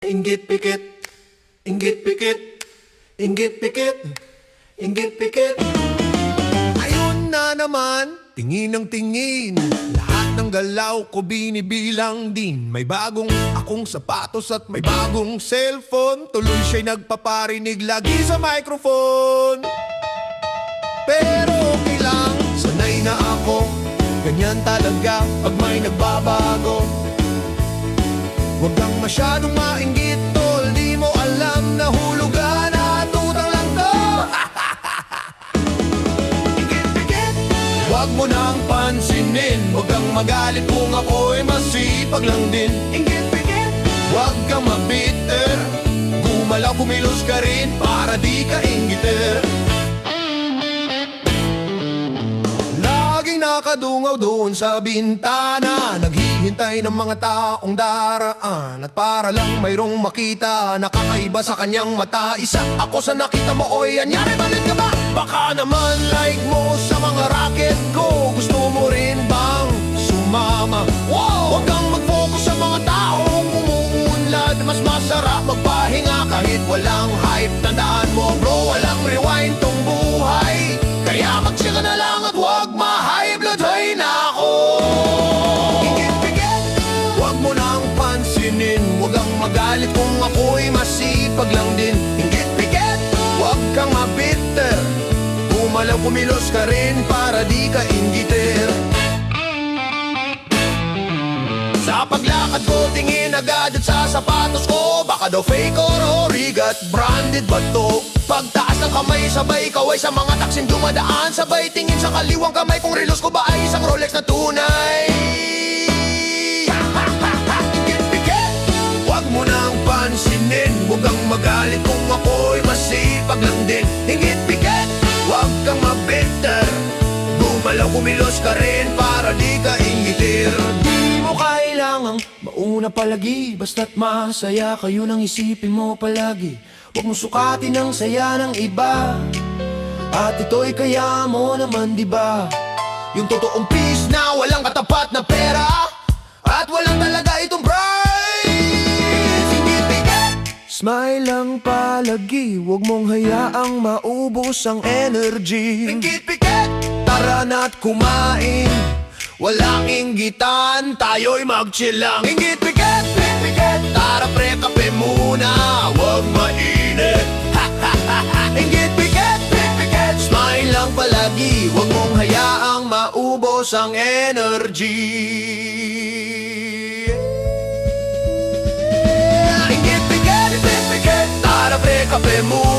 Inggit pikit, inggit pikit, inggit pikit, inggit pikit. Ayun na naman, tingin ng tingin. Lahat ng galaw ko binibilang din. May bagong akong sapatos at may bagong cellphone. Tuloy siya'y nagpaparinig lagi sa microphone. Pero okay lang, sanay na ako. Ganyan talaga pag may nagbabago. Huwag kang masyadong mainggit, tol. Di mo alam na hulugan at utang lang to. Inggit-pikit, huwag mo nang pansinin. Huwag kang magalit kung ako'y masipag lang din. Inggit-pikit, huwag kang mabiter. Gumalaw kumilos ka rin para di ka inggiter. Laging nakadungaw doon sa bintana, naghihintay ng mga taong daraan. At para lang mayroong makita, nakakaiba sa kanyang mata. Isa ako sa nakita mo, oy, anyari balit ka ba? Baka naman like mo sa mga racket ko. Gusto mo rin bang sumama? Wow! Huwag kang mag-focus sa mga taong umuunlad. Mas masarap magpahinga kahit walang hype. Tandaan mo bro, walang rewind tong buhay. Kaya magsiga na lang at huwag ma-high blood, hay na ako. Inggit-pikit, huwag mo nang pansinin. Huwag kang magalit kung ako'y masipag lang din. Inggit-pikit, huwag kang mabiter. Gumalaw kumilos ka rin para di ka inggiter. Sa paglakad ko, tingin agad at sa sapatos ko. Baka daw fake or origat, branded ba to? Pagtaas ng kamay, sabay kaway sa mga taksin dumadaan. Sabay tingin sa kaliwang kamay kung relos ko ba ay isang Rolex na tunay. Inggit-pikit, huwag mo nang pansinin. Huwag kang magalit kung ako'y masipag lang din. Inggit-pikit, huwag kang mabiter. Gumalaw kumilos ka rin para di ka inggitir. Di mo kailangang mauna palagi, basta't masaya kayo nang isipin mo palagi. Huwag mo sukatin ang saya ng iba, at ito'y kaya mo naman diba? Yung totoong peace na walang katapat na pera, at walang talaga itong price. Inggit-pikit, smile lang palagi. Huwag mong hayaang maubos ang energy. Inggit-pikit, tara na't kumain. Walang inggitan, tayo'y mag-chill lang. Inggit-pikit, inggit-pikit, tara pre, kape muna. Huwag mainit. Inggit-pikit, inggit-pikit, smile lang palagi. Huwag mong hayaang maubos ang energy. Inggit-pikit, inggit-pikit, tara pre, kape muna.